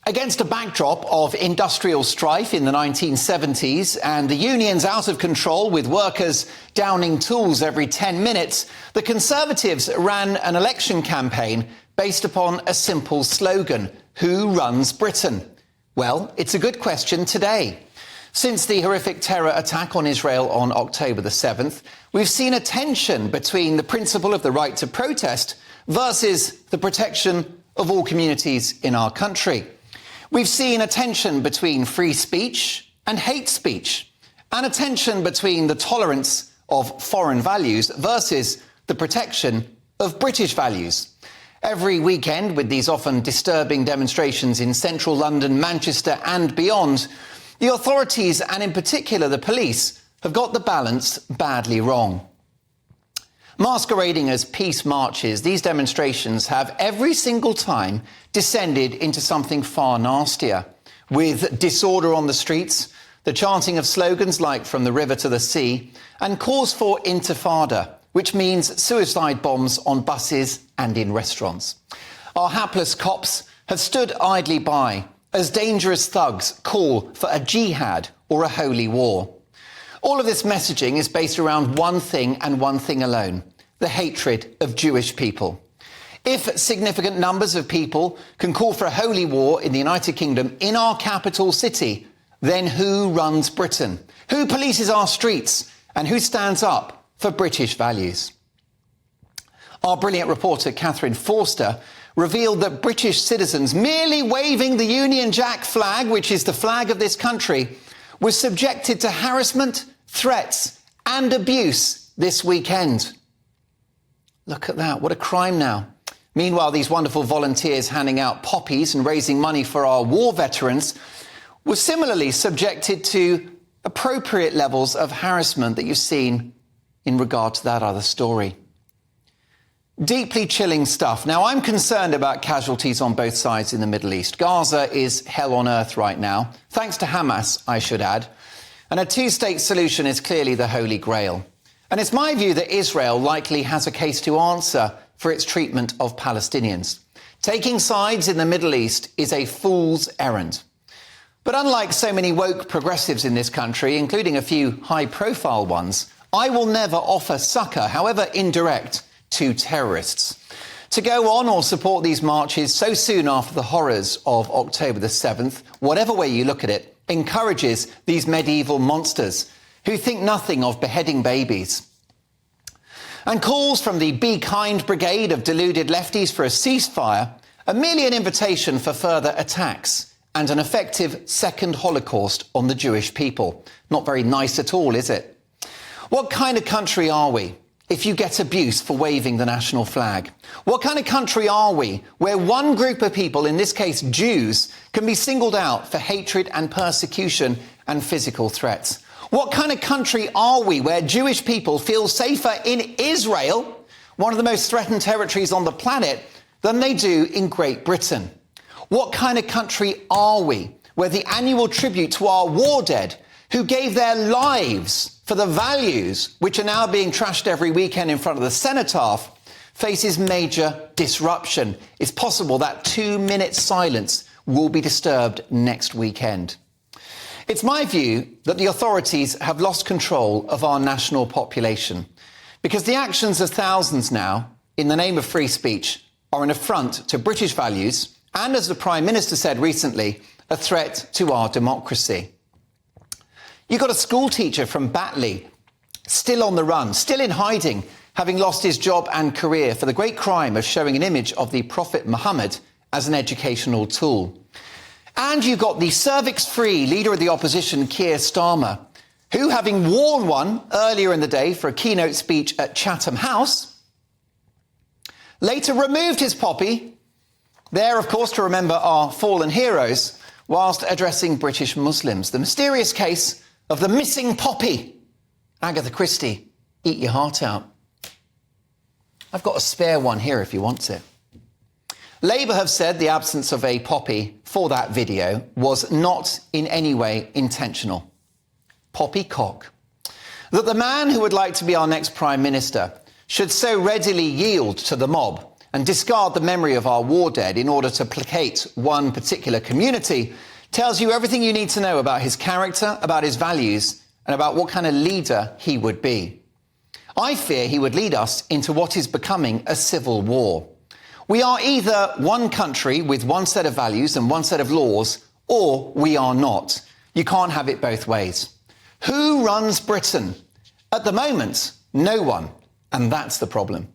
Against a backdrop of industrial strife in the 1970s and the unions out of control with workers downing tools every 10 minutes, the Conservatives ran an election campaign based upon a simple slogan: who runs Britain? Well, it's a good question today. Since the horrific terror attack on Israel on October the 7th, we've seen a tension between the principle of the right to protest versus the protection of all communities in our country. We've seen a tension between free speech and hate speech, and a tension between the tolerance of foreign values versus the protection of British values. Every weekend, with these often disturbing demonstrations in central London, Manchester and beyond, the authorities, and in particular the police, have got the balance badly wrong. Masquerading as peace marches, these demonstrations have every single time descended into something far nastier, with disorder on the streets, the chanting of slogans like "from the river to the sea," and calls for intifada, which means suicide bombs on buses and in restaurants. Our hapless cops have stood idly by as dangerous thugs call for a jihad or a holy war. All of this messaging is based around one thing and one thing alone: the hatred of Jewish people. If significant numbers of people can call for a holy war in the United Kingdom, in our capital city, then who runs Britain? Who polices our streets? And who stands up for British values? Our brilliant reporter Catherine Forster revealed that British citizens merely waving the Union Jack flag, which is the flag of this country, was subjected to harassment, threats and abuse this weekend. Look at that, what a crime now. Meanwhile, these wonderful volunteers handing out poppies and raising money for our war veterans were similarly subjected to appropriate levels of harassment that you've seen in regard to that other story. Deeply chilling stuff. Now, I'm concerned about casualties on both sides in the Middle East. Gaza is hell on earth right now, thanks to Hamas, I should add. And a two-state solution is clearly the Holy Grail. And it's my view that Israel likely has a case to answer for its treatment of Palestinians. Taking sides in the Middle East is a fool's errand. But unlike so many woke progressives in this country, including a few high-profile ones, I will never offer succor, however indirect, to terrorists. To go on or support these marches so soon after the horrors of October the 7th, whatever way you look at it, encourages these medieval monsters who think nothing of beheading babies. And calls from the Be Kind brigade of deluded lefties for a ceasefire are merely an invitation for further attacks and an effective second Holocaust on the Jewish people. Not very nice at all, is it? What kind of country are we if you get abuse for waving the national flag? What kind of country are we where one group of people, in this case Jews, can be singled out for hatred and persecution and physical threats? What kind of country are we where Jewish people feel safer in Israel, one of the most threatened territories on the planet, than they do in Great Britain? What kind of country are we where the annual tribute to our war dead, who gave their lives for the values which are now being trashed every weekend in front of the cenotaph, faces major disruption? It's possible that 2-minute silence will be disturbed next weekend. It's my view that the authorities have lost control of our national population, because the actions of thousands now, in the name of free speech, are an affront to British values and, as the Prime Minister said recently, a threat to our democracy. You got a school teacher from Batley still on the run, still in hiding, having lost his job and career for the great crime of showing an image of the Prophet Muhammad as an educational tool. And you got the cervix-free leader of the opposition, Keir Starmer, who, having worn one earlier in the day for a keynote speech at Chatham House, later removed his poppy, there, of course, to remember our fallen heroes, whilst addressing British Muslims. The mysterious case of the missing poppy. Agatha Christie, eat your heart out. I've got a spare one here if you want it. Labour have said the absence of a poppy for that video was not in any way intentional. Poppycock. That the man who would like to be our next Prime Minister should so readily yield to the mob and discard the memory of our war dead in order to placate one particular community tells you everything you need to know about his character, about his values, and about what kind of leader he would be. I fear he would lead us into what is becoming a civil war. We are either one country with one set of values and one set of laws, or we are not. You can't have it both ways. Who runs Britain? At the moment, no one. And that's the problem.